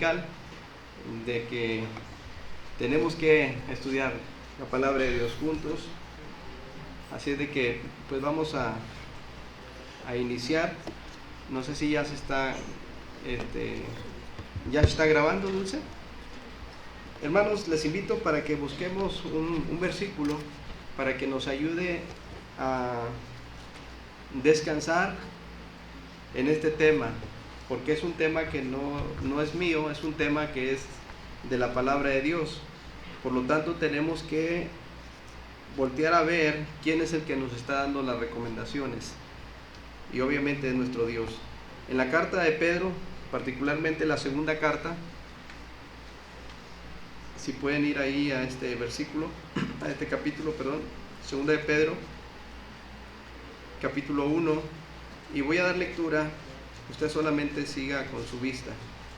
musical de que tenemos que estudiar la palabra de Dios juntos. Así es de que pues vamos a iniciar. No sé si ya se está ya se está grabando, Dulce. Hermanos, les invito para que busquemos un versículo para que nos ayude a descansar en este tema, porque es un tema que no es mío, es un tema que es de la palabra de Dios. Por lo tanto, tenemos que voltear a ver quién es el que nos está dando las recomendaciones, y obviamente es nuestro Dios. En la carta de Pedro, particularmente la segunda carta, si pueden ir ahí a este versículo, a este capítulo, perdón, segunda de Pedro, capítulo 1, y voy a dar lectura, usted solamente siga con su vista,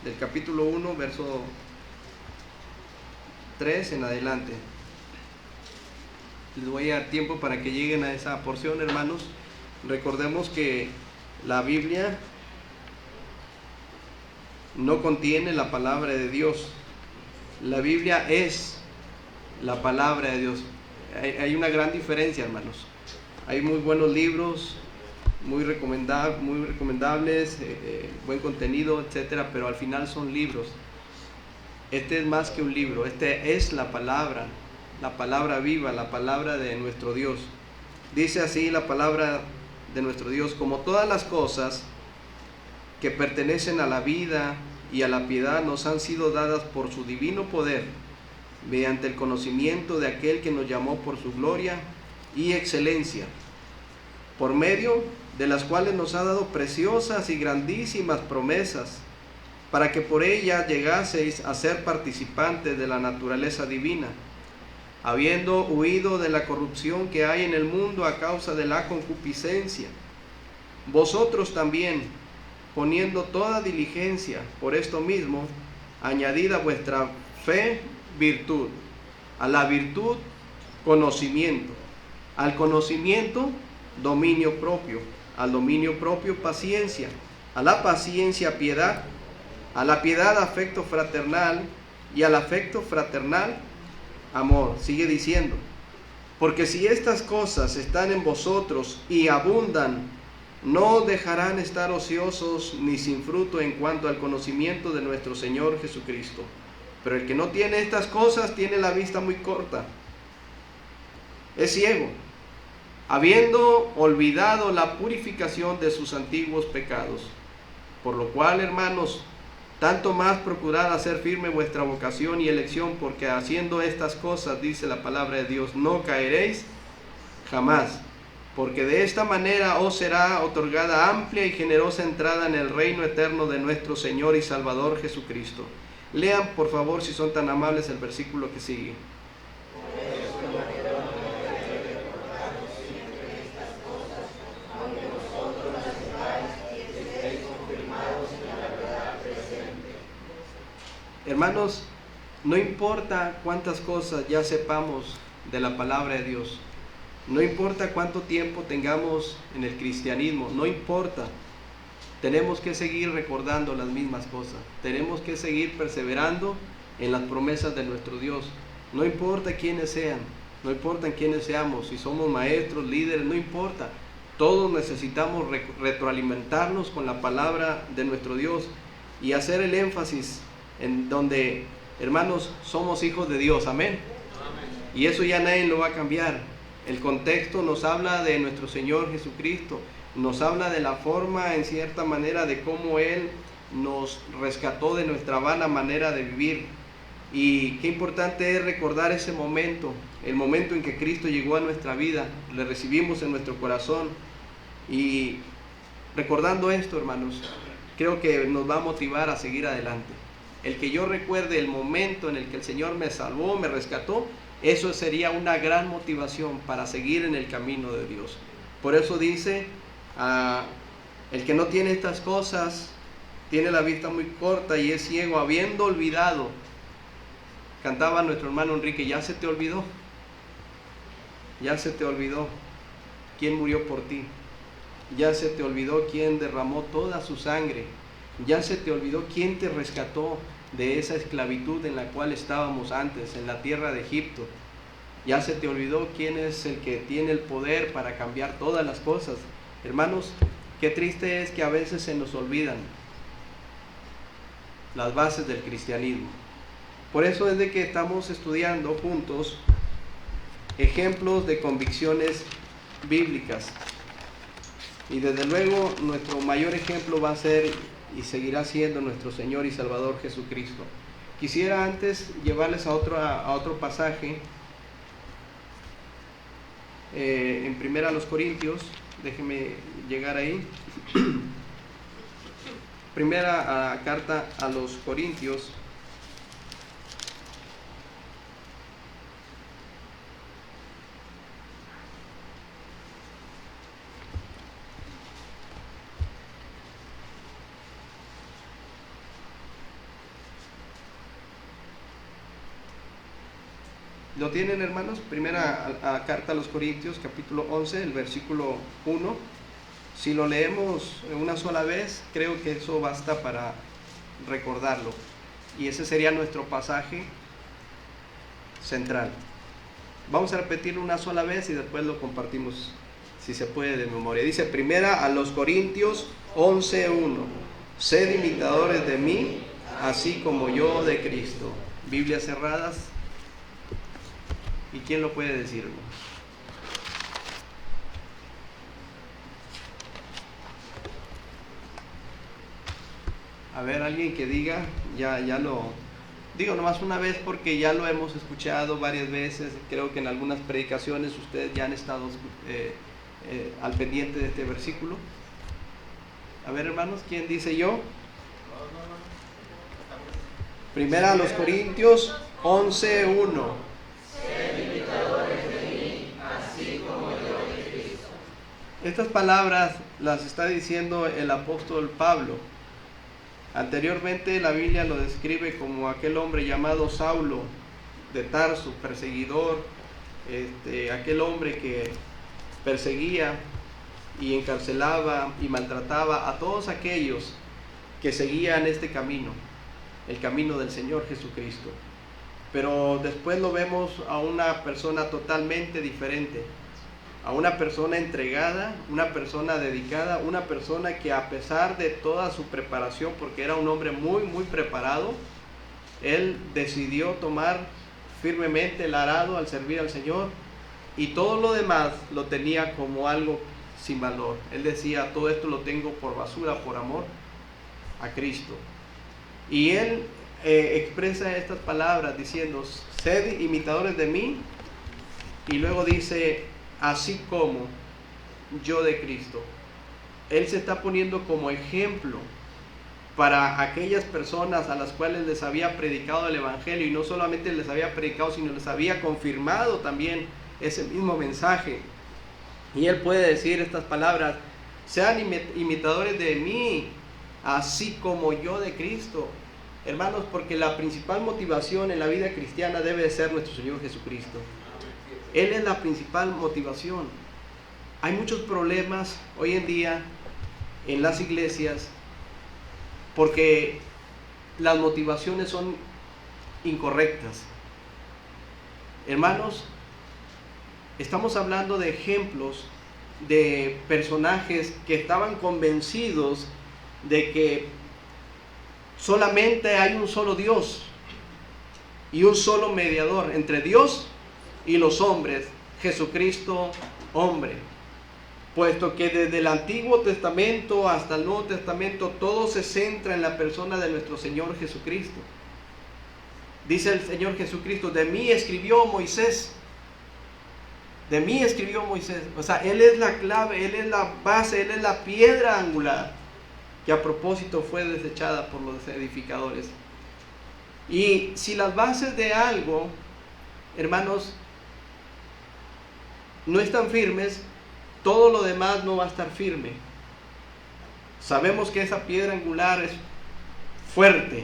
del capítulo 1, verso 3 en adelante. Les voy a dar tiempo para que lleguen a esa porción, hermanos. Recordemos que la Biblia no contiene la palabra de Dios. La Biblia es la palabra de Dios. Hay una gran diferencia, hermanos. Hay muy buenos libros, muy recomendables, buen contenido, etcétera, pero al final son libros. Este es más que un libro, este es la palabra viva, la palabra de nuestro Dios. Dice así la palabra de nuestro Dios: como todas las cosas que pertenecen a la vida y a la piedad nos han sido dadas por su divino poder, mediante el conocimiento de aquel que nos llamó por su gloria y excelencia, por medio de las cuales nos ha dado preciosas y grandísimas promesas, para que por ellas llegaseis a ser participantes de la naturaleza divina, habiendo huido de la corrupción que hay en el mundo a causa de la concupiscencia. Vosotros también, poniendo toda diligencia por esto mismo, añadid a vuestra fe virtud, a la virtud conocimiento, al conocimiento dominio propio, al dominio propio paciencia, a la paciencia piedad, a la piedad afecto fraternal, y al afecto fraternal amor. Sigue diciendo: porque si estas cosas están en vosotros y abundan, no dejarán estar ociosos ni sin fruto en cuanto al conocimiento de nuestro Señor Jesucristo. Pero el que no tiene estas cosas tiene la vista muy corta, es ciego, habiendo olvidado la purificación de sus antiguos pecados. Por lo cual, hermanos, tanto más procurad hacer firme vuestra vocación y elección, porque haciendo estas cosas, dice la palabra de Dios, no caeréis jamás, porque de esta manera os será otorgada amplia y generosa entrada en el reino eterno de nuestro Señor y Salvador Jesucristo. Lean, por favor, si son tan amables, el versículo que sigue. Hermanos, no importa cuántas cosas ya sepamos de la palabra de Dios, no importa cuánto tiempo tengamos en el cristianismo, no importa, tenemos que seguir recordando las mismas cosas, tenemos que seguir perseverando en las promesas de nuestro Dios. No importa quiénes sean, no importa quiénes seamos, si somos maestros, líderes, no importa, todos necesitamos retroalimentarnos con la palabra de nuestro Dios y hacer el énfasis en donde, hermanos, somos hijos de Dios, amén. Y eso ya nadie lo va a cambiar. El contexto nos habla de nuestro Señor Jesucristo, nos habla de la forma, en cierta manera, de cómo Él nos rescató de nuestra vana manera de vivir. Y qué importante es recordar ese momento, el momento en que Cristo llegó a nuestra vida, le recibimos en nuestro corazón. Y recordando esto, hermanos, creo que nos va a motivar a seguir adelante. El que yo recuerde el momento en el que el Señor me salvó, me rescató, eso sería una gran motivación para seguir en el camino de Dios. Por eso dice, el que no tiene estas cosas, tiene la vista muy corta y es ciego, habiendo olvidado. Cantaba nuestro hermano Enrique: ya se te olvidó, ya se te olvidó quién murió por ti, ya se te olvidó quién derramó toda su sangre, ya se te olvidó quién te rescató, de esa esclavitud en la cual estábamos antes, en la tierra de Egipto. Ya se te olvidó quién es el que tiene el poder para cambiar todas las cosas. Hermanos, qué triste es que a veces se nos olvidan las bases del cristianismo. Por eso es de que estamos estudiando juntos ejemplos de convicciones bíblicas. Y desde luego nuestro mayor ejemplo va a ser y seguirá siendo nuestro Señor y Salvador Jesucristo. Quisiera antes llevarles a otro pasaje en Primera a los Corintios. Déjenme llegar ahí. Primera carta a los Corintios. ¿Lo tienen, hermanos? Primera carta a los Corintios, capítulo 11, el versículo 1. Si lo leemos una sola vez, creo que eso basta para recordarlo. Y ese sería nuestro pasaje central. Vamos a repetirlo una sola vez y después lo compartimos, si se puede, de memoria. Dice Primera a los Corintios 11:1. Sed imitadores de mí, así como yo de Cristo. Biblias cerradas. ¿Y quién lo puede decir? A ver, alguien que diga, ya lo digo nomás una vez porque ya lo hemos escuchado varias veces. Creo que en algunas predicaciones ustedes ya han estado al pendiente de este versículo. A ver, hermanos, ¿quién dice yo? Primera a los Corintios 11:1. Estas palabras las está diciendo el apóstol Pablo. Anteriormente la Biblia lo describe como aquel hombre llamado Saulo de Tarso, perseguidor, aquel hombre que perseguía y encarcelaba y maltrataba a todos aquellos que seguían este camino, el camino del Señor Jesucristo. Pero después lo vemos a una persona totalmente diferente, a una persona entregada, una persona dedicada, una persona que a pesar de toda su preparación, porque era un hombre muy preparado, él decidió tomar firmemente el arado al servir al Señor, y todo lo demás lo tenía como algo sin valor. Él decía, todo esto lo tengo por basura, por amor a Cristo. Y él expresa estas palabras diciendo, sed imitadores de mí, y luego dice, así como yo de Cristo. Él se está poniendo como ejemplo para aquellas personas a las cuales les había predicado el Evangelio, y no solamente les había predicado, sino les había confirmado también ese mismo mensaje. Y él puede decir estas palabras, sean imitadores de mí, así como yo de Cristo. Hermanos, porque la principal motivación en la vida cristiana debe de ser nuestro Señor Jesucristo. Él es la principal motivación. Hay muchos problemas hoy en día en las iglesias porque las motivaciones son incorrectas. Hermanos, estamos hablando de ejemplos de personajes que estaban convencidos de que solamente hay un solo Dios y un solo mediador entre Dios y los hombres, Jesucristo hombre. Puesto que desde el Antiguo Testamento hasta el Nuevo Testamento todo se centra en la persona de nuestro Señor Jesucristo. Dice el Señor Jesucristo, de mí escribió Moisés. De mí escribió Moisés. O sea, Él es la clave, Él es la base, Él es la piedra angular que a propósito fue desechada por los edificadores. Y si las bases de algo, hermanos, no están firmes, todo lo demás no va a estar firme. Sabemos que esa piedra angular es fuerte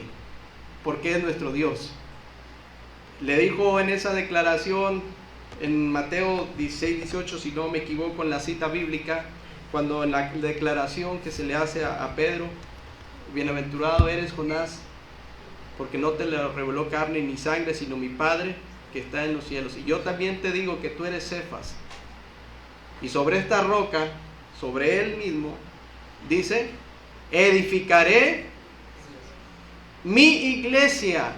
porque es nuestro Dios. Le dijo en esa declaración en Mateo 16:18, si no me equivoco en la cita bíblica, cuando en la declaración que se le hace a Pedro, bienaventurado eres Jonás, porque no te lo reveló carne ni sangre, sino mi Padre que está en los cielos. Y yo también te digo que tú eres Cefas. Y sobre esta roca, sobre él mismo, dice, edificaré mi iglesia,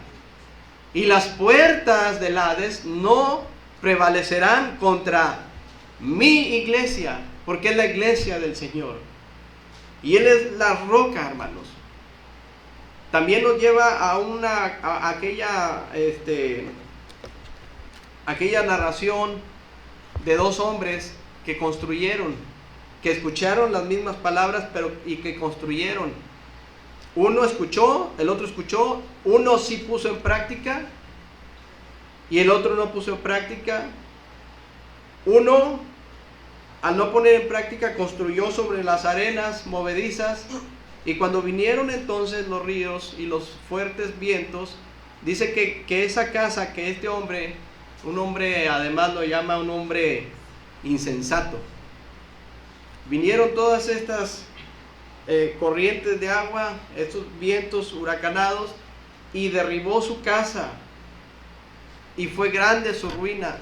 y las puertas del Hades no prevalecerán contra mi iglesia, porque es la iglesia del Señor. Y Él es la roca, hermanos. También nos lleva a aquella narración de dos hombres que construyeron, que escucharon las mismas palabras, y que construyeron. Uno escuchó, el otro escuchó, uno sí puso en práctica y el otro no puso en práctica. Uno, al no poner en práctica, construyó sobre las arenas movedizas, y cuando vinieron entonces los ríos y los fuertes vientos, dice que esa casa, que este hombre, un hombre, además lo llama un hombre insensato, vinieron todas estas corrientes de agua, estos vientos huracanados, y derribó su casa, y fue grande su ruina,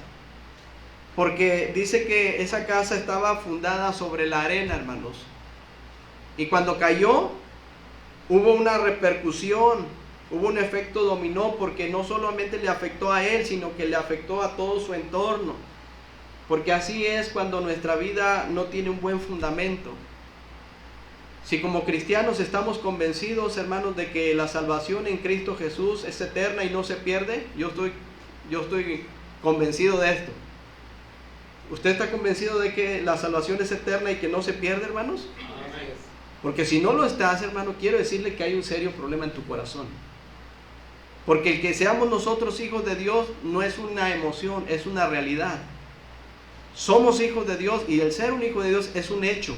porque dice que esa casa estaba fundada sobre la arena, hermanos, y cuando cayó hubo una repercusión, hubo un efecto dominó, porque no solamente le afectó a él, sino que le afectó a todo su entorno, porque así es cuando nuestra vida no tiene un buen fundamento. Si como cristianos estamos convencidos, hermanos, de que la salvación en Cristo Jesús es eterna y no se pierde, yo estoy convencido de esto. ¿Usted está convencido de que la salvación es eterna y que no se pierde, hermanos? Porque si no lo estás, hermano, quiero decirle que hay un serio problema en tu corazón. Porque el que seamos nosotros hijos de Dios no es una emoción, es una realidad. Somos hijos de Dios, y el ser un hijo de Dios es un hecho.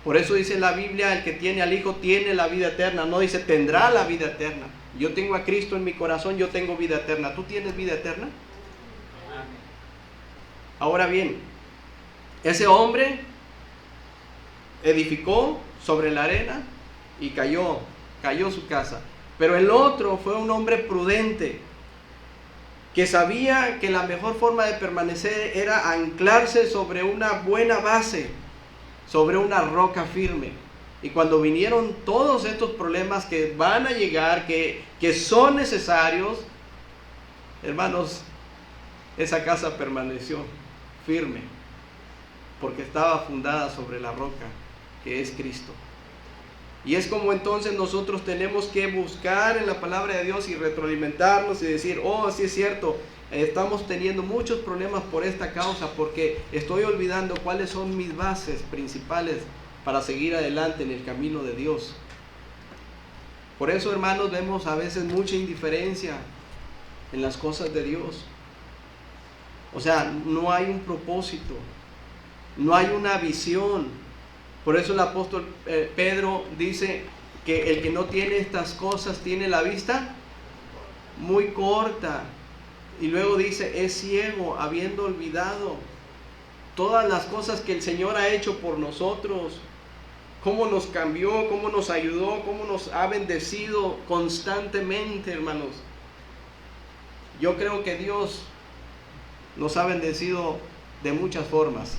Por eso dice la Biblia, el que tiene al Hijo tiene la vida eterna. No dice tendrá la vida eterna. Yo tengo a Cristo en mi corazón, yo tengo vida eterna. ¿Tú tienes vida eterna? Ahora bien, ese hombre edificó sobre la arena y cayó su casa. Pero el otro fue un hombre prudente, que sabía que la mejor forma de permanecer era anclarse sobre una buena base, sobre una roca firme. Y cuando vinieron todos estos problemas que van a llegar, que son necesarios, hermanos, esa casa permaneció firme, porque estaba fundada sobre la roca, que es Cristo. Y es como entonces nosotros tenemos que buscar en la palabra de Dios y retroalimentarnos y decir, oh, sí es cierto, estamos teniendo muchos problemas por esta causa, porque estoy olvidando cuáles son mis bases principales para seguir adelante en el camino de Dios. Por eso, hermanos, vemos a veces mucha indiferencia en las cosas de Dios. O sea, no hay un propósito, no hay una visión. Por eso el apóstol Pedro dice que el que no tiene estas cosas tiene la vista muy corta. Y luego dice, es ciego, habiendo olvidado todas las cosas que el Señor ha hecho por nosotros, cómo nos cambió, cómo nos ayudó, cómo nos ha bendecido constantemente, hermanos. Yo creo que Dios nos ha bendecido de muchas formas,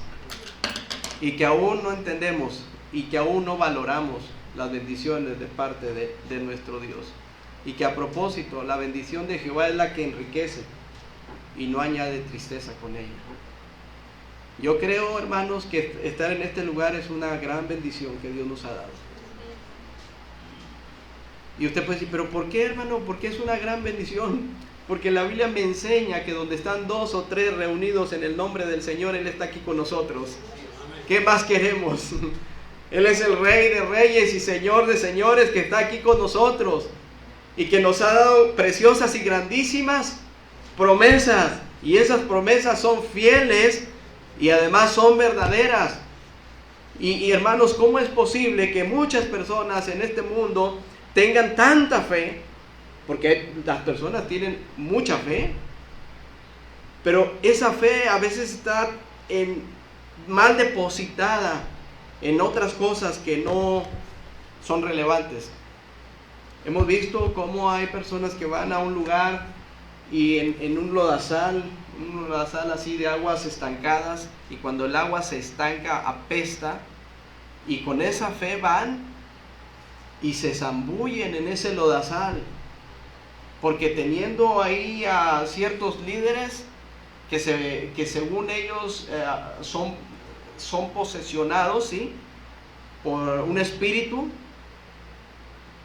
y que aún no entendemos y que aún no valoramos las bendiciones de parte de nuestro Dios. Y que a propósito, la bendición de Jehová es la que enriquece y no añade tristeza con ella. Yo creo, hermanos, que estar en este lugar es una gran bendición que Dios nos ha dado. Y usted puede decir, pero ¿por qué, hermano? ¿Por qué es una gran bendición? Porque la Biblia me enseña que donde están 2 o 3 reunidos en el nombre del Señor, Él está aquí con nosotros. ¿Qué más queremos? Él es el Rey de Reyes y Señor de Señores, que está aquí con nosotros y que nos ha dado preciosas y grandísimas promesas, y esas promesas son fieles y además son verdaderas. Y hermanos, ¿cómo es posible que muchas personas en este mundo tengan tanta fe? Porque las personas tienen mucha fe, pero esa fe a veces está mal depositada en otras cosas que no son relevantes. Hemos visto cómo hay personas que van a un lugar y en un lodazal así de aguas estancadas, y cuando el agua se estanca apesta, y con esa fe van y se zambullen en ese lodazal, porque teniendo ahí a ciertos líderes que según ellos son posesionados, ¿sí?, por un espíritu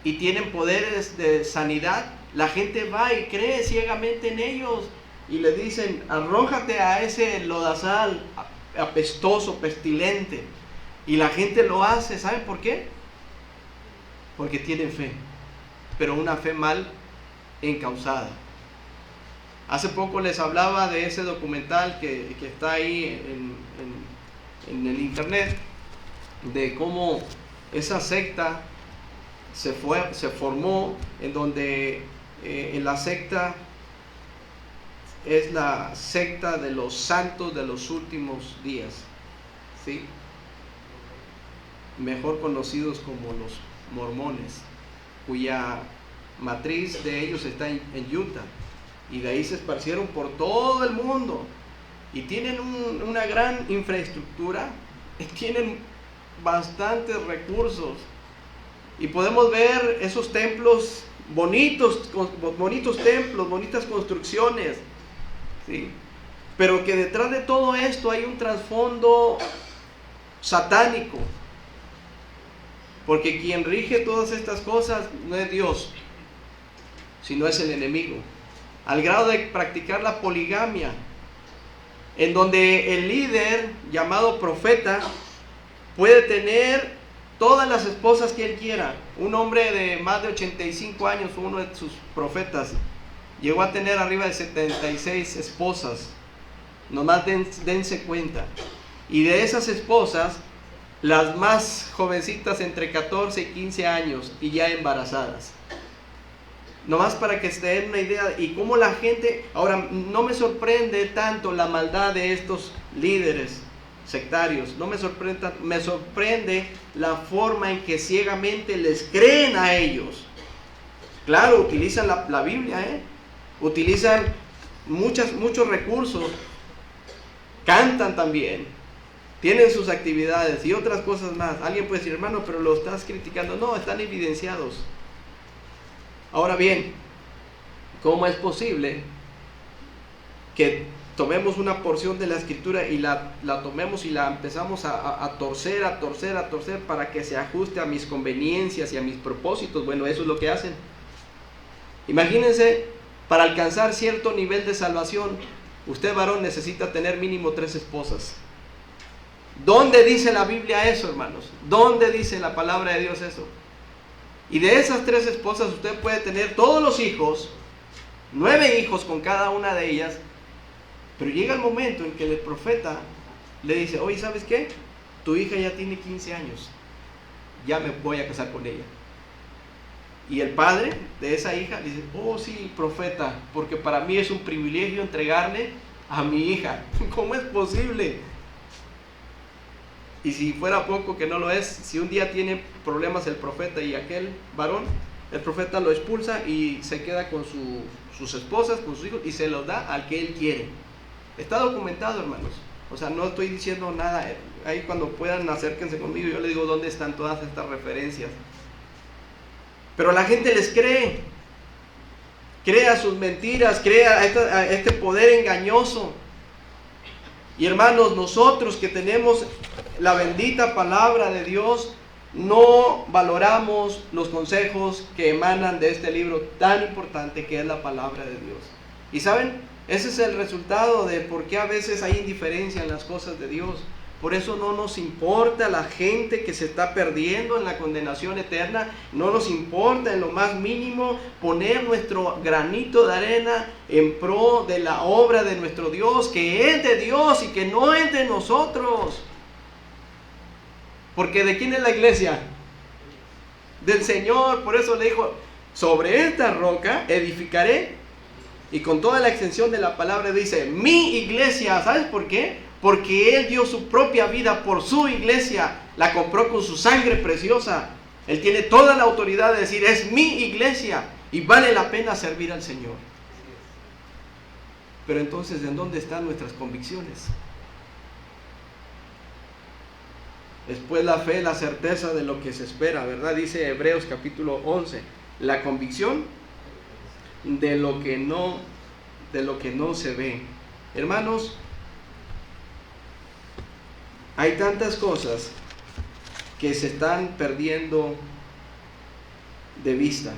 y tienen poderes de sanidad, la gente va y cree ciegamente en ellos y le dicen: arrójate a ese lodazal apestoso, pestilente, y la gente lo hace. ¿Saben por qué? Porque tienen fe, pero una fe mal encausada. Hace poco les hablaba de ese documental que está ahí en el internet, de cómo esa secta se formó, en donde en la secta es la secta de los santos de los últimos días, ¿sí?, mejor conocidos como los mormones, cuya matriz de ellos está en Utah, y de ahí se esparcieron por todo el mundo, y tienen una gran infraestructura, y tienen bastantes recursos, y podemos ver esos templos bonitos templos, bonitas construcciones, ¿sí?, pero que detrás de todo esto hay un trasfondo satánico, porque quien rige todas estas cosas no es Dios, sino es el enemigo, al grado de practicar la poligamia, en donde el líder llamado profeta puede tener todas las esposas que él quiera. Un hombre de más de 85 años fue uno de sus profetas, llegó a tener arriba de 76 esposas, nomás dense cuenta, y de esas esposas, las más jovencitas entre 14 y 15 años y ya embarazadas. Nomás para que se den una idea, y cómo la gente, ahora no me sorprende tanto la maldad de estos líderes sectarios, no me sorprende, me sorprende la forma en que ciegamente les creen a ellos. Claro, utilizan la Biblia, utilizan muchos recursos, cantan también, tienen sus actividades y otras cosas más. Alguien puede decir: hermano, pero lo estás criticando. No, están evidenciados. Ahora bien, ¿cómo es posible que tomemos una porción de la escritura y la tomemos y la empezamos a torcer para que se ajuste a mis conveniencias y a mis propósitos? Bueno, eso es lo que hacen. Imagínense, para alcanzar cierto nivel de salvación, usted, varón, necesita tener mínimo 3 esposas. ¿Dónde dice la Biblia eso, hermanos? ¿Dónde dice la palabra de Dios eso? Y de esas 3 esposas usted puede tener todos los hijos, 9 hijos con cada una de ellas, pero llega el momento en que el profeta le dice: oye, ¿sabes qué? Tu hija ya tiene 15 años, ya me voy a casar con ella. Y el padre de esa hija dice: oh sí, profeta, porque para mí es un privilegio entregarle a mi hija. ¿Cómo es posible? Y si fuera poco, que no lo es, si un día tiene problemas el profeta y aquel varón, el profeta lo expulsa y se queda con sus esposas, con sus hijos, y se los da al que él quiere. Está documentado, hermanos. O sea, no estoy diciendo nada. Ahí cuando puedan, acérquense conmigo, yo les digo dónde están todas estas referencias. Pero la gente les cree a sus mentiras, cree a este poder engañoso. Y hermanos, nosotros que tenemos la bendita palabra de Dios, no valoramos los consejos que emanan de este libro tan importante que es la palabra de Dios. Y saben, ese es el resultado de por qué a veces hay indiferencia en las cosas de Dios. Por eso no nos importa la gente que se está perdiendo en la condenación eterna. No nos importa en lo más mínimo poner nuestro granito de arena en pro de la obra de nuestro Dios, que es de Dios y que no es de nosotros. Porque ¿de quién es la iglesia? Del Señor. Por eso le dijo: sobre esta roca edificaré. Y con toda la extensión de la palabra dice: mi iglesia. ¿Sabes por qué? Porque Él dio su propia vida por su iglesia, la compró con su sangre preciosa. Él tiene toda la autoridad de decir, es mi iglesia y vale la pena servir al Señor. Pero entonces, ¿en dónde están nuestras convicciones? Después la fe, la certeza de lo que se espera, ¿verdad? Dice Hebreos capítulo 11, la convicción de lo que no se ve. Hermanos, hay tantas cosas que se están perdiendo de vista.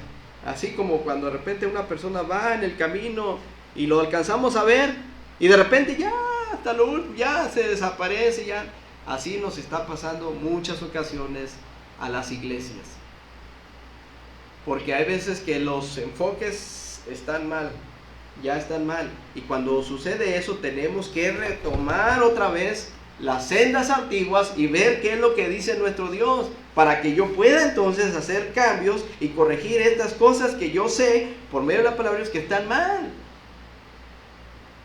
Así como cuando de repente una persona va en el camino y lo alcanzamos a ver y de repente ya se desaparece, ya. Así nos está pasando muchas ocasiones a las iglesias. Porque hay veces que los enfoques están mal, ya están mal. Y cuando sucede eso tenemos que retomar otra vez las sendas antiguas y ver qué es lo que dice nuestro Dios, para que yo pueda entonces hacer cambios y corregir estas cosas que yo sé por medio de la palabra de Dios que están mal.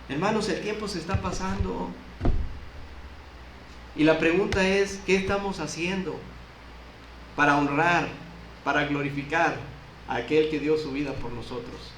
Hermanos, el tiempo se está pasando. Y la pregunta es, ¿qué estamos haciendo para honrar, para glorificar a aquel que dio su vida por nosotros?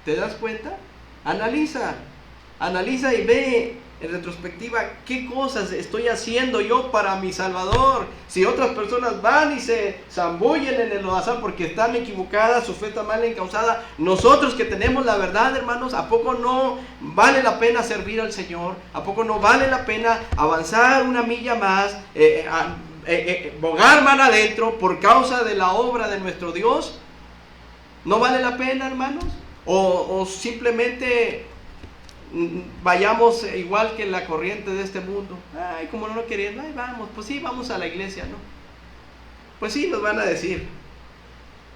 ¿Te das cuenta? Analiza y ve en retrospectiva qué cosas estoy haciendo yo para mi Salvador. Si otras personas van y se zambullen en el lodazal porque están equivocadas, su fe está mal encauzada, nosotros que tenemos la verdad, hermanos, ¿a poco no vale la pena servir al Señor? ¿A poco no vale la pena avanzar una milla más, bogar mar adentro por causa de la obra de nuestro Dios? ¿No vale la pena, hermanos? O simplemente vayamos igual que la corriente de este mundo. Ay, como no lo querían, ay, vamos, pues sí, vamos a la iglesia, ¿no? Pues sí, nos van a decir.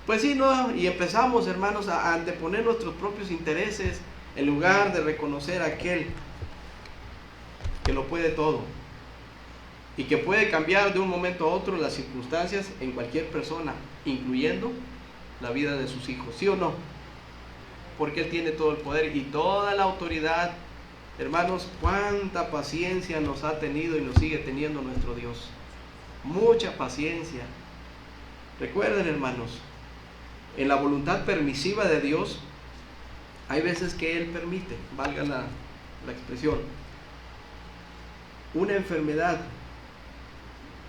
Pues sí, no, y empezamos, hermanos, a anteponer nuestros propios intereses en lugar de reconocer a aquel que lo puede todo y que puede cambiar de un momento a otro las circunstancias en cualquier persona, incluyendo la vida de sus hijos, ¿sí o no? Porque Él tiene todo el poder y toda la autoridad. Hermanos, cuánta paciencia nos ha tenido y nos sigue teniendo nuestro Dios. Mucha paciencia. Recuerden, hermanos, en la voluntad permisiva de Dios, hay veces que Él permite, valga la expresión, una enfermedad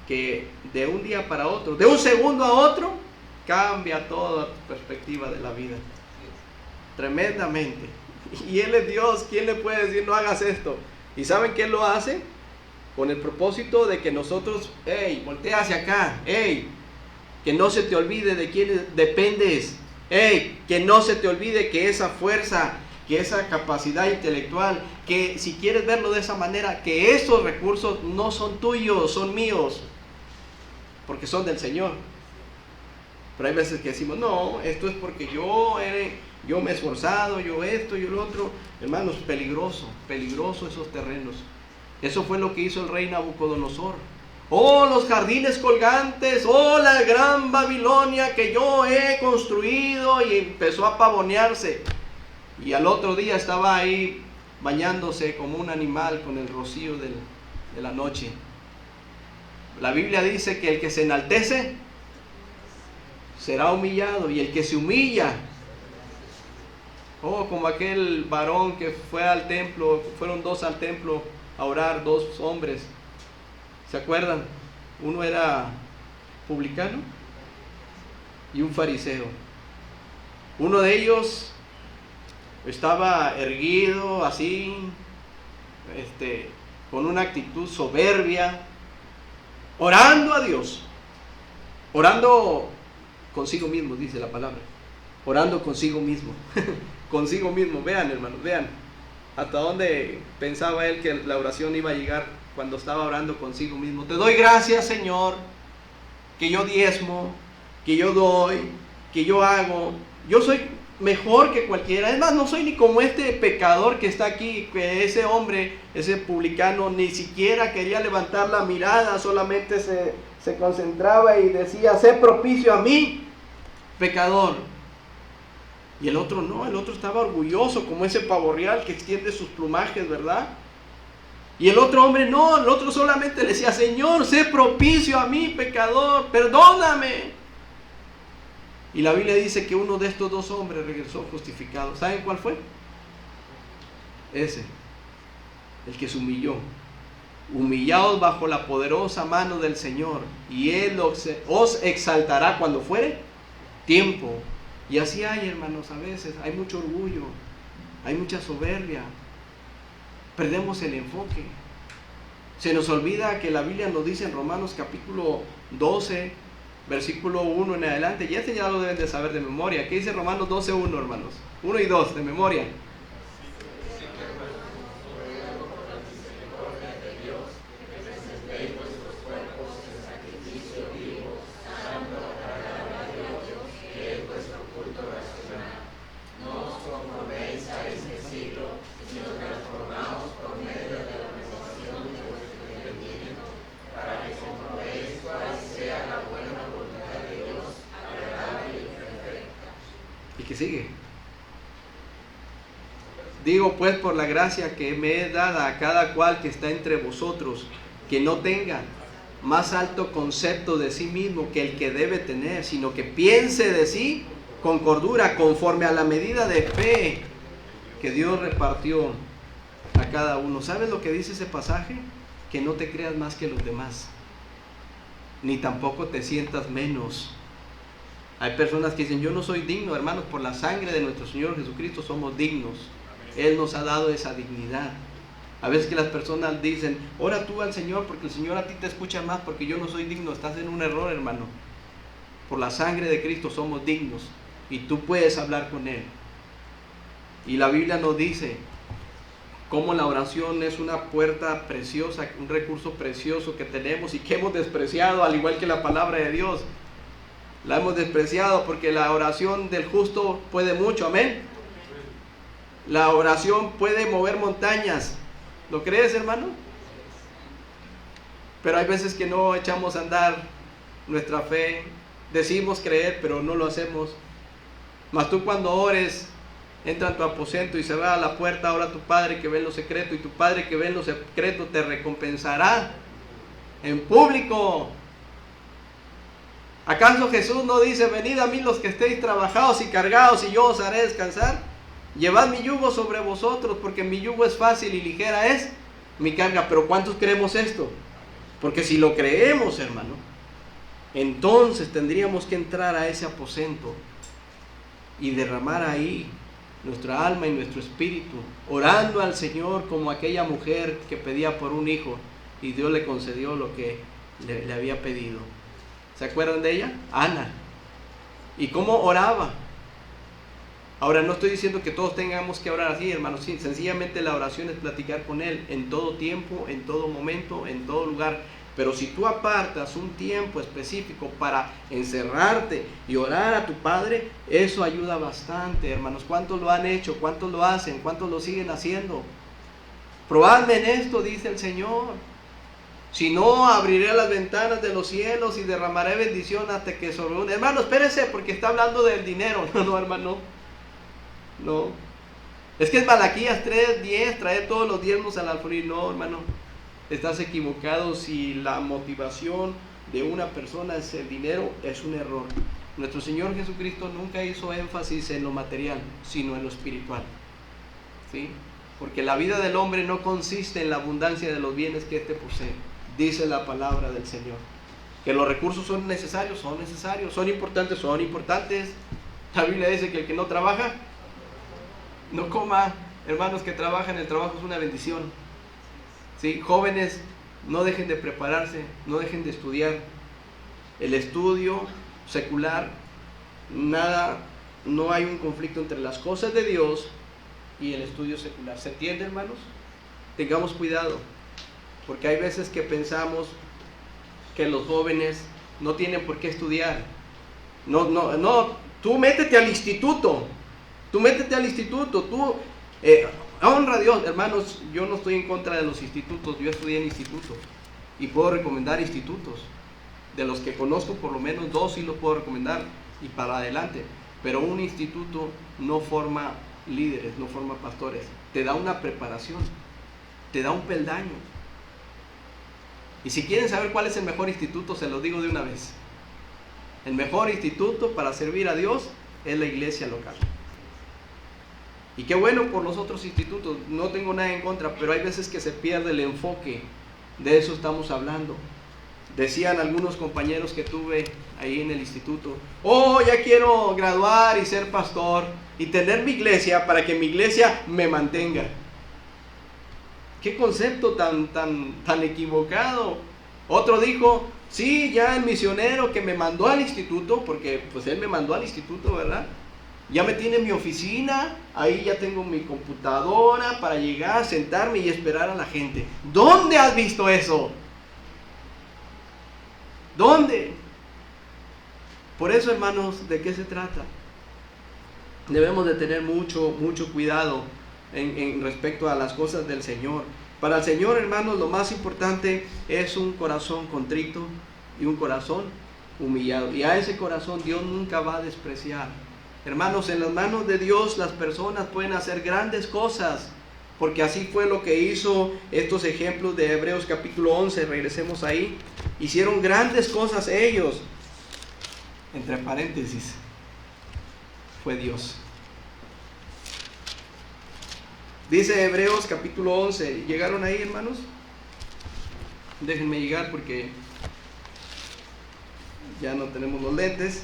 que de un día para otro, de un segundo a otro, cambia toda perspectiva de la vida. Tremendamente. Y Él es Dios. ¿Quién le puede decir no hagas esto? ¿Y saben qué lo hace? Con el propósito de que nosotros, voltea hacia acá, que no se te olvide de quién dependes, que no se te olvide que esa fuerza, que esa capacidad intelectual, que si quieres verlo de esa manera, que esos recursos no son tuyos, son míos, porque son del Señor. Pero hay veces que decimos, no, esto es porque yo me he esforzado, yo esto, yo lo otro. Hermanos, peligroso esos terrenos. Eso fue lo que hizo el rey Nabucodonosor. Oh, los jardines colgantes, oh, la gran Babilonia que yo he construido, y empezó a pavonearse. Y al otro día estaba ahí bañándose como un animal con el rocío de la noche. La Biblia dice que el que se enaltece será humillado, y el que se humilla, como aquel varón que fue al templo, fueron dos al templo a orar, dos hombres, ¿se acuerdan? Uno era publicano y un fariseo. Uno de ellos estaba erguido así, con una actitud soberbia, orando a Dios, orando consigo mismo, dice la palabra, orando consigo mismo. Consigo mismo. Vean, hermanos, vean hasta dónde pensaba él que la oración iba a llegar cuando estaba orando consigo mismo. Te doy gracias, Señor, que yo diezmo, que yo doy, que yo hago. Yo soy mejor que cualquiera. Es más, no soy ni como este pecador que está aquí, que ese hombre, ese publicano, ni siquiera quería levantar la mirada, solamente se concentraba y decía, sé propicio a mí, pecador. Y el otro no, el otro estaba orgulloso como ese pavo real que extiende sus plumajes, ¿verdad? Y el otro hombre no, el otro solamente le decía, Señor, sé propicio a mí, pecador, perdóname. Y la Biblia dice que uno de estos dos hombres regresó justificado. ¿Saben cuál fue? Ese, el que se humilló. Humillaos bajo la poderosa mano del Señor, y Él os exaltará cuando fuere tiempo. Y así hay, hermanos, a veces hay mucho orgullo, hay mucha soberbia, perdemos el enfoque. Se nos olvida que la Biblia nos dice en Romanos capítulo 12, versículo 1 en adelante, y este ya lo deben de saber de memoria. ¿Qué dice Romanos 12, 1, hermanos? 1 y 2 de memoria. Que sigue. Digo pues, por la gracia que me he dada a cada cual que está entre vosotros, que no tenga más alto concepto de sí mismo que el que debe tener, sino que piense de sí con cordura, conforme a la medida de fe que Dios repartió a cada uno. ¿Sabes lo que dice ese pasaje? Que no te creas más que los demás, ni tampoco te sientas menos. Hay personas que dicen, yo no soy digno, hermanos, por la sangre de nuestro Señor Jesucristo somos dignos. Él nos ha dado esa dignidad. A veces que las personas dicen, ora tú al Señor porque el Señor a ti te escucha más porque yo no soy digno. Estás en un error, hermano. Por la sangre de Cristo somos dignos y tú puedes hablar con Él. Y la Biblia nos dice cómo la oración es una puerta preciosa, un recurso precioso que tenemos y que hemos despreciado, al igual que la palabra de Dios. La hemos despreciado porque la oración del justo puede mucho, amén. La oración puede mover montañas. ¿Lo crees, hermano? Pero hay veces que no echamos a andar nuestra fe. Decimos creer, pero no lo hacemos. Mas tú cuando ores, entra en tu aposento y cerrada la puerta, ora a tu Padre que ve en lo secreto, y tu Padre que ve en lo secreto te recompensará en público. ¿Acaso Jesús no dice, venid a mí los que estéis trabajados y cargados y yo os haré descansar? Llevad mi yugo sobre vosotros, porque mi yugo es fácil y ligera es mi carga. Pero ¿cuántos creemos esto? Porque si lo creemos, hermano, entonces tendríamos que entrar a ese aposento y derramar ahí nuestra alma y nuestro espíritu, orando al Señor como aquella mujer que pedía por un hijo y Dios le concedió lo que le había pedido. ¿Se acuerdan de ella? Ana. ¿Y cómo oraba? Ahora, no estoy diciendo que todos tengamos que orar así, hermanos. Sí, sencillamente la oración es platicar con Él en todo tiempo, en todo momento, en todo lugar. Pero si tú apartas un tiempo específico para encerrarte y orar a tu Padre, eso ayuda bastante, hermanos. ¿Cuántos lo han hecho? ¿Cuántos lo hacen? ¿Cuántos lo siguen haciendo? Probadme en esto, dice el Señor. Si no, abriré las ventanas de los cielos y derramaré bendición hasta que sobreabunde. Hermano, espérese, porque está hablando del dinero. No, hermano. No. Es que es Malaquías 3:10, trae todos los diezmos al alfolí. No, hermano. Estás equivocado. Si la motivación de una persona es el dinero, es un error. Nuestro Señor Jesucristo nunca hizo énfasis en lo material, sino en lo espiritual. ¿Sí? Porque la vida del hombre no consiste en la abundancia de los bienes que éste posee. Dice la palabra del Señor. Que los recursos son necesarios, son necesarios. Son importantes, son importantes. La Biblia dice que el que no trabaja, no coma. Hermanos que trabajan, el trabajo es una bendición. ¿Sí? Jóvenes, no dejen de prepararse, no dejen de estudiar. El estudio secular, no hay un conflicto entre las cosas de Dios y el estudio secular. ¿Se entiende, hermanos? Tengamos cuidado, porque hay veces que pensamos que los jóvenes no tienen por qué estudiar. No, tú métete al instituto, honra a Dios. Hermanos, yo no estoy en contra de los institutos, yo estudié en institutos y puedo recomendar institutos. De los que conozco, por lo menos 2 sí los puedo recomendar y para adelante. Pero un instituto no forma líderes, no forma pastores. Te da una preparación, te da un peldaño. Y si quieren saber cuál es el mejor instituto, se los digo de una vez. El mejor instituto para servir a Dios es la iglesia local. Y qué bueno por los otros institutos, no tengo nada en contra, pero hay veces que se pierde el enfoque. De eso estamos hablando. Decían algunos compañeros que tuve ahí en el instituto: oh, ya quiero graduar y ser pastor y tener mi iglesia para que mi iglesia me mantenga. Qué concepto tan equivocado. Otro dijo: sí, ya el misionero que me mandó al instituto, porque pues él me mandó al instituto, ¿verdad? Ya me tiene mi oficina, ahí ya tengo mi computadora para llegar, sentarme y esperar a la gente. ¿Dónde has visto eso? ¿Dónde? Por eso, hermanos, ¿de qué se trata? Debemos de tener mucho cuidado en respecto a las cosas del Señor. Para el Señor, hermanos, lo más importante es un corazón contrito y un corazón humillado. Y a ese corazón Dios nunca va a despreciar. Hermanos, en las manos de Dios las personas pueden hacer grandes cosas, porque así fue lo que hizo estos ejemplos de Hebreos capítulo 11, regresemos ahí. Hicieron grandes cosas ellos. Entre paréntesis, fue Dios. Dice Hebreos capítulo 11, ¿llegaron ahí, hermanos? Déjenme llegar porque ya no tenemos los lentes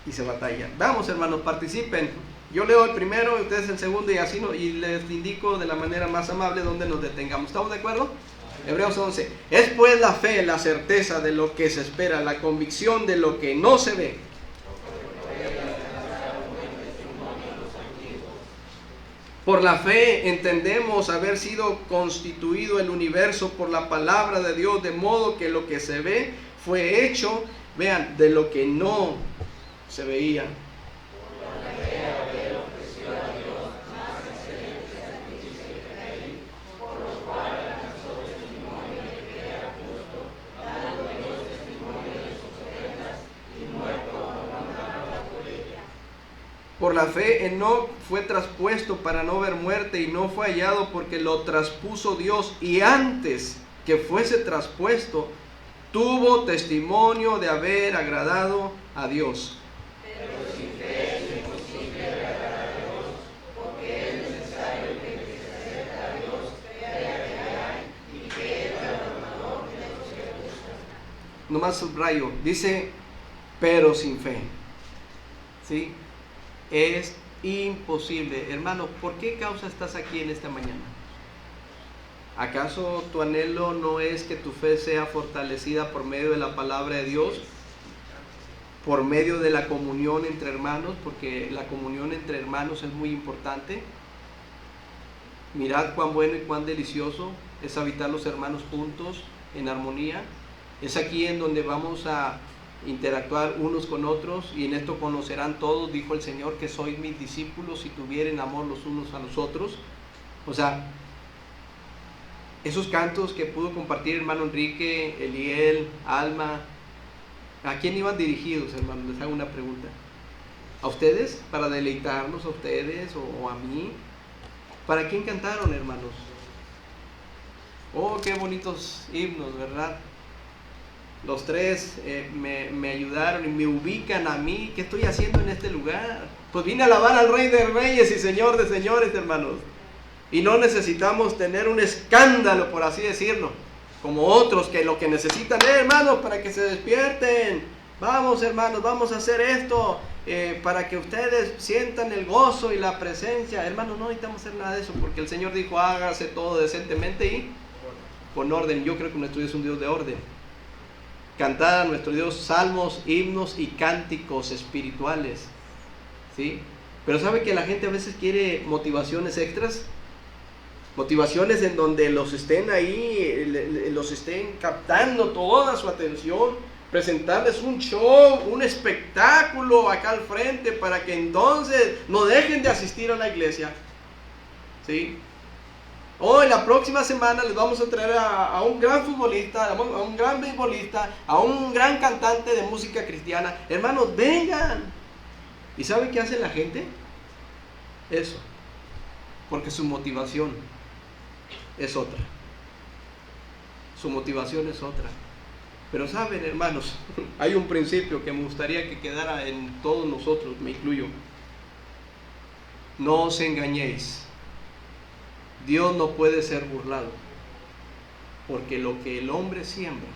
y se batalla. Vamos, hermanos, participen. Yo leo el primero, ustedes el segundo y así y les indico de la manera más amable donde nos detengamos. ¿Estamos de acuerdo? Hebreos 11. Es pues la fe, la certeza de lo que se espera, la convicción de lo que no se ve. Por la fe entendemos haber sido constituido el universo por la palabra de Dios, de modo que lo que se ve fue hecho, vean, de lo que no se veía. Por la fe Enoc fue traspuesto para no ver muerte y no fue hallado porque lo traspuso Dios, y antes que fuese traspuesto tuvo testimonio de haber agradado a Dios. Pero sin fe es imposible agradar a Dios, porque es necesario que el que se acerca a Dios crea que hay y que es galardonador de los que buscan. Nomás subrayo, dice pero sin fe. ¿Sí? Es imposible. Hermano, ¿por qué causa estás aquí en esta mañana? ¿Acaso tu anhelo no es que tu fe sea fortalecida por medio de la palabra de Dios? Por medio de la comunión entre hermanos, porque la comunión entre hermanos es muy importante. Mirad cuán bueno y cuán delicioso es habitar los hermanos juntos en armonía. Es aquí en donde vamos a interactuar unos con otros, y en esto conocerán todos, dijo el Señor, que sois mis discípulos si tuvieren amor los unos a los otros. O sea, esos cantos que pudo compartir hermano Enrique, Eliel, Alma, ¿a quién iban dirigidos, hermano? Les hago una pregunta. ¿A ustedes? ¿Para deleitarlos a ustedes o a mí? ¿Para quién cantaron, hermanos? Oh, qué bonitos himnos, ¿verdad? Los tres me ayudaron y me ubican a mí. ¿Qué estoy haciendo en este lugar? Pues vine a alabar al Rey de Reyes y Señor de Señores, hermanos. Y no necesitamos tener un escándalo, por así decirlo, como otros que lo que necesitan, hermanos, para que se despierten. Vamos, hermanos, vamos a hacer esto para que ustedes sientan el gozo y la presencia. Hermanos, no necesitamos hacer nada de eso, porque el Señor dijo: hágase todo decentemente y con orden. Yo creo que nuestro Dios es un Dios de orden. Cantar a nuestro Dios salmos, himnos y cánticos espirituales, ¿sí? Pero ¿sabe que la gente a veces quiere motivaciones extras? Motivaciones en donde los estén ahí, los estén captando toda su atención, presentarles un show, un espectáculo acá al frente para que entonces no dejen de asistir a la iglesia, ¿sí? Hoy, la próxima semana, les vamos a traer a un gran futbolista, a un gran beisbolista, a un gran cantante de música cristiana. Hermanos, vengan. ¿Y saben qué hace la gente? Eso. Porque su motivación es otra. su motivación es otra. Pero saben, hermanos, hay un principio que me gustaría que quedara en todos nosotros, me incluyo. No os engañéis. Dios no puede ser burlado, porque lo que el hombre siembra,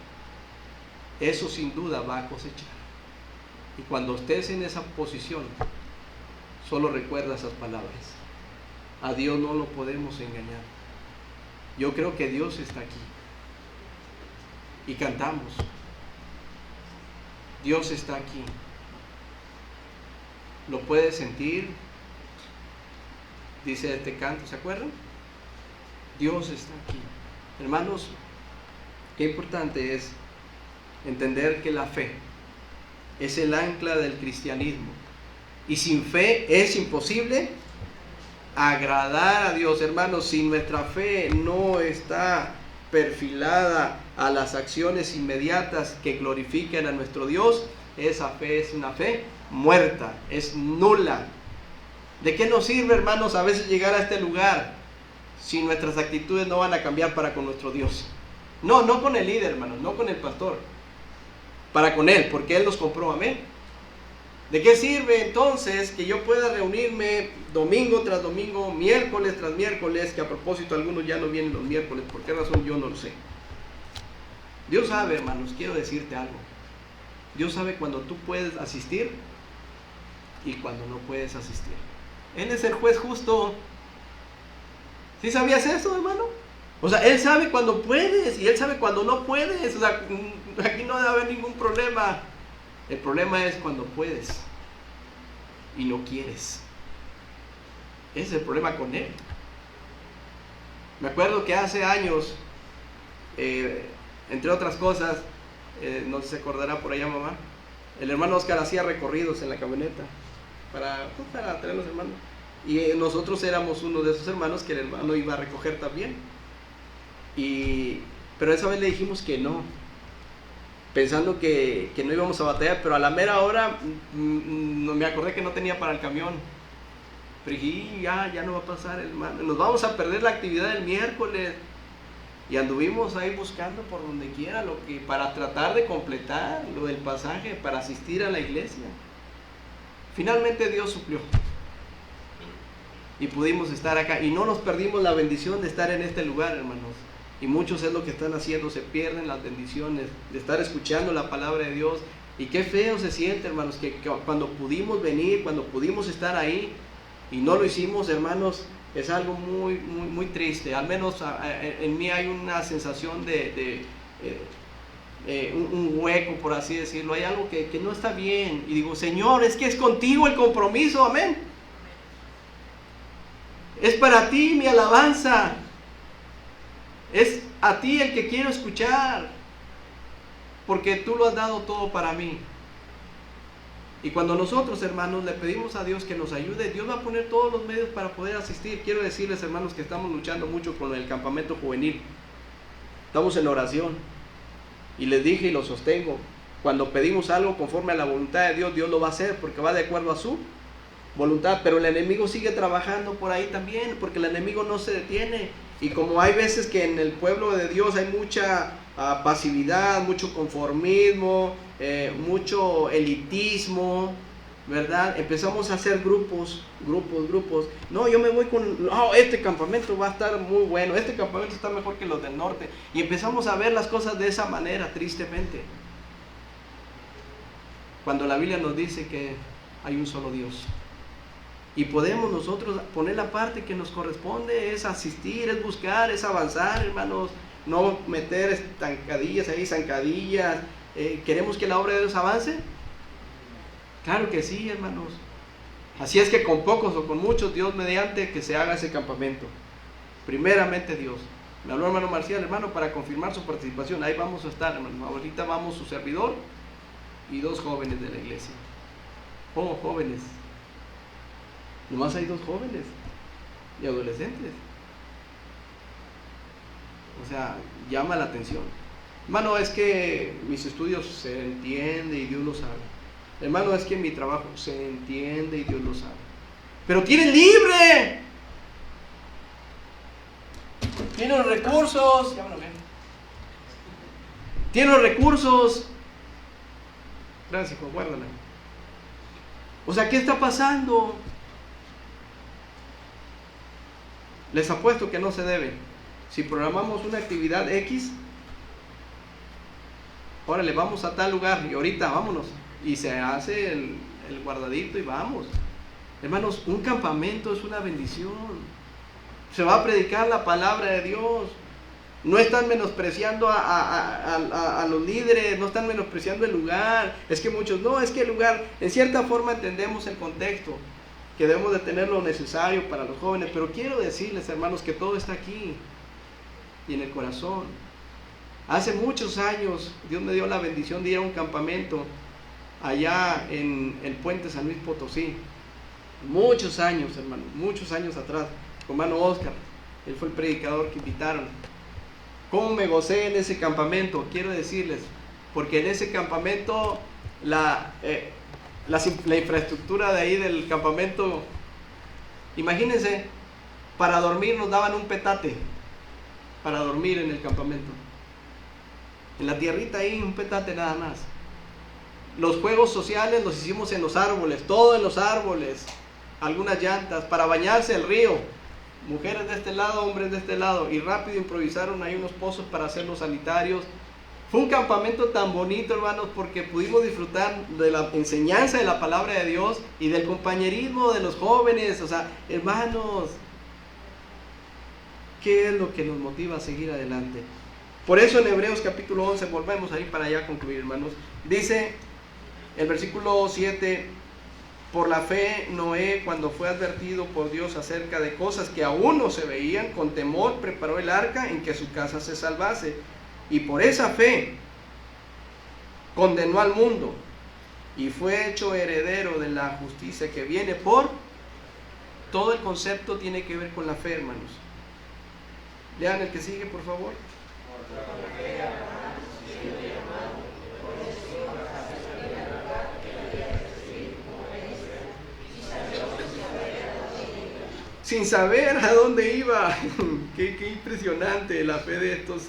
eso sin duda va a cosechar. Y cuando estés en esa posición, solo recuerda esas palabras. A Dios no lo podemos engañar. Yo creo que Dios está aquí. Y cantamos. Dios está aquí. ¿Lo puedes sentir? Dice este canto, ¿se acuerdan? Dios está aquí. Hermanos, qué importante es entender que la fe es el ancla del cristianismo. Y sin fe es imposible agradar a Dios. Hermanos, si nuestra fe no está perfilada a las acciones inmediatas que glorifiquen a nuestro Dios, esa fe es una fe muerta, es nula. ¿De qué nos sirve, hermanos, a veces llegar a este lugar si nuestras actitudes no van a cambiar para con nuestro Dios? No con el líder, hermanos, no con el pastor, para con Él, porque Él nos compró, amén. ¿De qué sirve entonces que yo pueda reunirme domingo tras domingo, miércoles tras miércoles, que a propósito algunos ya no vienen los miércoles? ¿Por qué razón? Yo no lo sé. Dios sabe, hermanos, quiero decirte algo. Dios sabe cuando tú puedes asistir y cuando no puedes asistir. Él es el juez justo. ¿Sí sabías eso, hermano? O sea, Él sabe cuando puedes y Él sabe cuando no puedes. O sea, aquí no debe haber ningún problema. El problema es cuando puedes y no quieres. Ese es el problema con Él. Me acuerdo que hace años, entre otras cosas, no sé si se acordará por allá, mamá, el hermano Oscar hacía recorridos en la camioneta para traer a los hermanos. Y nosotros éramos uno de esos hermanos que el hermano iba a recoger también. Pero esa vez le dijimos que no, pensando que no íbamos a batallar, pero a la mera hora me acordé que no tenía para el camión. Pero dije, ya no va a pasar, hermano, nos vamos a perder la actividad del miércoles. Y anduvimos ahí buscando por donde quiera para tratar de completar lo del pasaje, para asistir a la iglesia. Finalmente Dios suplió y pudimos estar acá, y no nos perdimos la bendición de estar en este lugar, hermanos. Y muchos es lo que están haciendo, se pierden las bendiciones de estar escuchando la palabra de Dios. Y qué feo se siente, hermanos, que cuando pudimos venir, cuando pudimos estar ahí y no lo hicimos, hermanos, es algo muy, muy, muy triste. Al menos en mí hay una sensación de un hueco, por así decirlo. Hay algo que no está bien. Y digo, Señor, es que es contigo el compromiso, amén. Es para ti mi alabanza. Es a ti el que quiero escuchar, porque tú lo has dado todo para mí. Y cuando nosotros, hermanos, le pedimos a Dios que nos ayude, Dios va a poner todos los medios para poder asistir. Quiero decirles, hermanos, que estamos luchando mucho con el campamento juvenil. Estamos en oración. Y les dije y lo sostengo, cuando pedimos algo conforme a la voluntad de Dios, Dios lo va a hacer, porque va de acuerdo a su voluntad. Pero el enemigo sigue trabajando por ahí también, porque el enemigo no se detiene. Y como hay veces que en el pueblo de Dios hay mucha pasividad, mucho conformismo, mucho elitismo, ¿verdad? Empezamos a hacer grupos. No, yo me voy con, este campamento va a estar muy bueno, este campamento está mejor que los del norte. Y empezamos a ver las cosas de esa manera, tristemente. Cuando la Biblia nos dice que hay un solo Dios. Y podemos nosotros poner la parte que nos corresponde, es asistir, es buscar, es avanzar, hermanos. No meter estancadillas ahí, zancadillas. ¿Queremos que la obra de Dios avance? Claro que sí, hermanos. Así es que con pocos o con muchos, Dios mediante, que se haga ese campamento. Primeramente Dios. Me habló hermano Marcial, hermano, para confirmar su participación. Ahí vamos a estar, hermano. Ahorita vamos su servidor y 2 jóvenes de la iglesia. Jóvenes. Nomás hay 2 jóvenes y adolescentes. O sea, llama la atención. Hermano, es que mis estudios se entiende y Dios lo sabe. Hermano, es que mi trabajo se entiende y Dios lo sabe. Pero tienes libre. Tienes recursos. tiene los recursos. Gracias, hijo, guárdala. O sea, ¿qué está pasando? Les apuesto que no se debe. Si programamos una actividad X, órale, vamos a tal lugar y ahorita vámonos. Y se hace el guardadito y vamos. Hermanos, un campamento es una bendición. Se va a predicar la palabra de Dios. No están menospreciando a los líderes, no están menospreciando el lugar. Es que muchos, no, es que el lugar, en cierta forma entendemos el contexto, que debemos de tener lo necesario para los jóvenes, pero quiero decirles, hermanos, que todo está aquí y en el corazón. Hace muchos años Dios me dio la bendición de ir a un campamento allá en el puente San Luis Potosí. Muchos años, hermano, muchos años atrás, con hermano Oscar, él fue el predicador que invitaron. ¿Cómo me gocé en ese campamento? Quiero decirles, porque en ese campamento la infraestructura de ahí del campamento, imagínense, para dormir nos daban un petate, para dormir en el campamento. En la tierrita ahí, un petate nada más. Los juegos sociales los hicimos en los árboles, todo en los árboles. Algunas llantas, para bañarse el río. Mujeres de este lado, hombres de este lado. Y rápido improvisaron ahí unos pozos para hacer los sanitarios. Fue un campamento tan bonito, hermanos, porque pudimos disfrutar de la enseñanza de la palabra de Dios y del compañerismo de los jóvenes. O sea, hermanos, ¿qué es lo que nos motiva a seguir adelante? Por eso en Hebreos capítulo 11, volvemos a ir para allá a concluir, hermanos. Dice el versículo 7, por la fe Noé, cuando fue advertido por Dios acerca de cosas que aún no se veían, con temor preparó el arca en que su casa se salvase. Y por esa fe condenó al mundo y fue hecho heredero de la justicia que viene por... Todo el concepto tiene que ver con la fe, hermanos. Lean el que sigue, por favor. Sin saber a dónde iba. Qué impresionante la fe de estos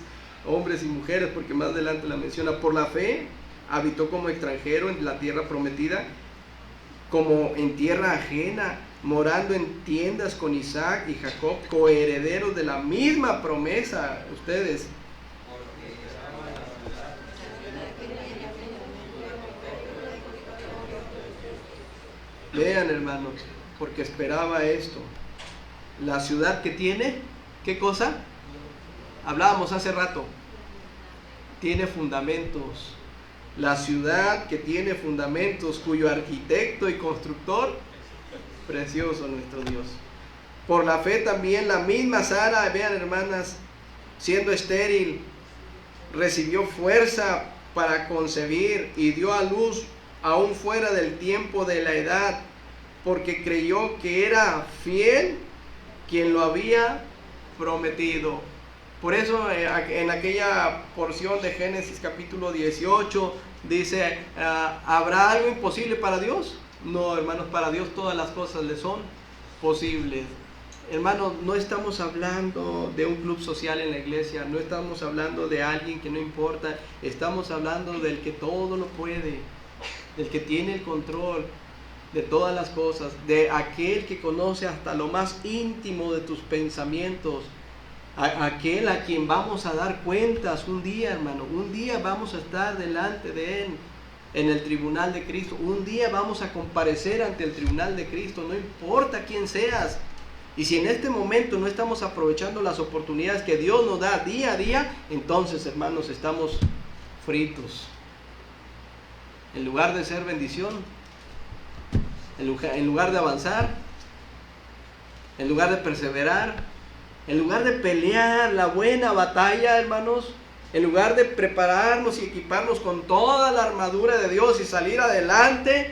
hombres y mujeres, porque más adelante la menciona. Por la fe habitó como extranjero en la tierra prometida, como en tierra ajena, morando en tiendas con Isaac y Jacob, coherederos de la misma promesa. Ustedes. Lean, hermanos, porque esperaba esto. La ciudad que tiene, ¿qué cosa? Hablábamos hace rato. Tiene fundamentos. La ciudad que tiene fundamentos, cuyo arquitecto y constructor, precioso nuestro Dios. Por la fe también la misma Sara, vean, hermanas, siendo estéril, recibió fuerza para concebir y dio a luz aún fuera del tiempo de la edad, porque creyó que era fiel quien lo había prometido. Por eso en aquella porción de Génesis capítulo 18 dice, ¿habrá algo imposible para Dios? No, hermanos, para Dios todas las cosas le son posibles. Hermanos, no estamos hablando de un club social en la iglesia, no estamos hablando de alguien que no importa, estamos hablando del que todo lo puede, del que tiene el control de todas las cosas, de aquel que conoce hasta lo más íntimo de tus pensamientos, aquel a quien vamos a dar cuentas un día, hermano. Un día vamos a estar delante de Él en el tribunal de Cristo. Un día vamos a comparecer ante el tribunal de Cristo, no importa quién seas. Y si en este momento no estamos aprovechando las oportunidades que Dios nos da día a día, entonces, hermanos, estamos fritos. En lugar de ser bendición, en lugar de avanzar, en lugar de perseverar, en lugar de pelear la buena batalla, hermanos, en lugar de prepararnos y equiparnos con toda la armadura de Dios y salir adelante,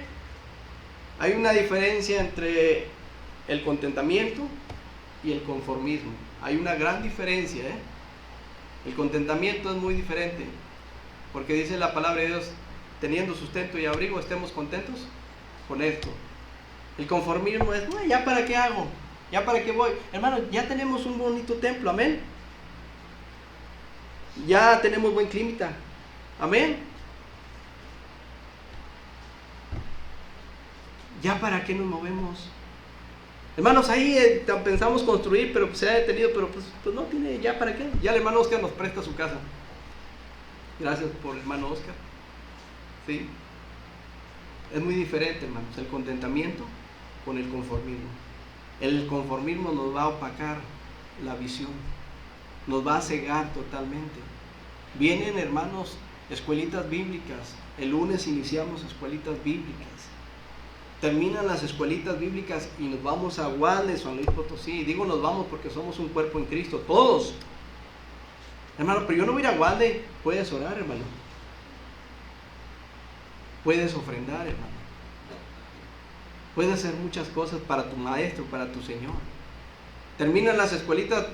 hay una diferencia entre el contentamiento y el conformismo. Hay una gran diferencia, ¿eh? El contentamiento es muy diferente, porque dice la palabra de Dios, teniendo sustento y abrigo, estemos contentos con esto. El conformismo es, no, ¿ya para qué hago? ¿Ya para qué voy? Hermano, ya tenemos un bonito templo, amén. Ya tenemos buen clima. Amén. ¿Ya para qué nos movemos? Hermanos, ahí pensamos construir, pero se ha detenido, pero pues no tiene, ¿ya para qué? Ya el hermano Oscar nos presta su casa. Gracias por el hermano Oscar. ¿Sí? Es muy diferente, hermanos, el contentamiento con el conformismo. El conformismo nos va a opacar la visión, nos va a cegar totalmente. Vienen, hermanos, escuelitas bíblicas. El lunes iniciamos escuelitas bíblicas. Terminan las escuelitas bíblicas y nos vamos a Guadalajara, San Luis Potosí. Digo nos vamos porque somos un cuerpo en Cristo, todos. Hermano, pero yo no voy a ir a Guadalajara. Puedes orar, hermano. Puedes ofrendar, hermano. Puedes hacer muchas cosas para tu maestro, para tu Señor. Terminan las escuelitas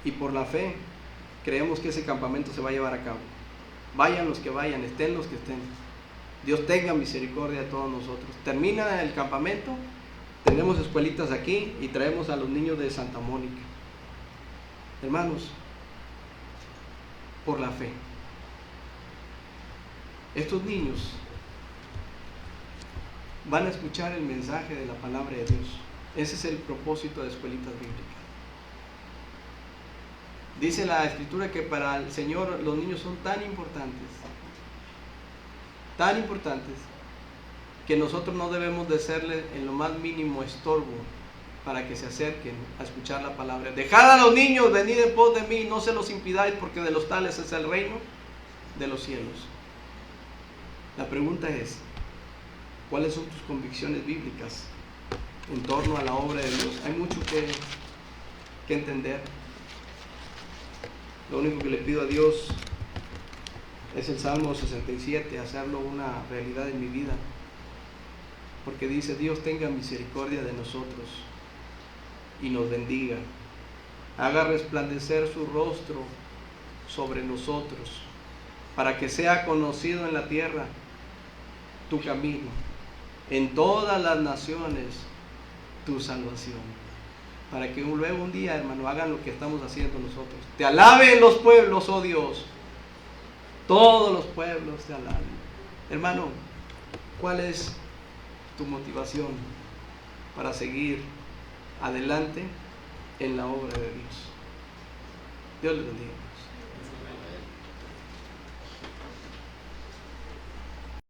y por la fe creemos que ese campamento se va a llevar a cabo. Vayan los que vayan, estén los que estén. Dios tenga misericordia de todos nosotros. Termina el campamento, tenemos escuelitas aquí y traemos a los niños de Santa Mónica. Hermanos, por la fe. Estos niños van a escuchar el mensaje de la palabra de Dios. Ese es el propósito de escuelitas bíblicas. Dice la Escritura que para el Señor los niños son tan importantes, que nosotros no debemos de serles en lo más mínimo estorbo para que se acerquen a escuchar la palabra. Dejad a los niños, venid en pos de mí, no se los impidáis, porque de los tales es el reino de los cielos. La pregunta es, ¿cuáles son tus convicciones bíblicas en torno a la obra de Dios? Hay mucho que entender. Lo único que le pido a Dios es el Salmo 67, hacerlo una realidad en mi vida. Porque dice, Dios tenga misericordia de nosotros y nos bendiga. Haga resplandecer su rostro sobre nosotros, para que sea conocido en la tierra tu camino, en todas las naciones tu salvación. Para que luego un día, hermano, hagan lo que estamos haciendo nosotros. Te alaben los pueblos, oh Dios. Todos los pueblos te alaben. Hermano, ¿cuál es tu motivación para seguir adelante en la obra de Dios? Dios les bendiga.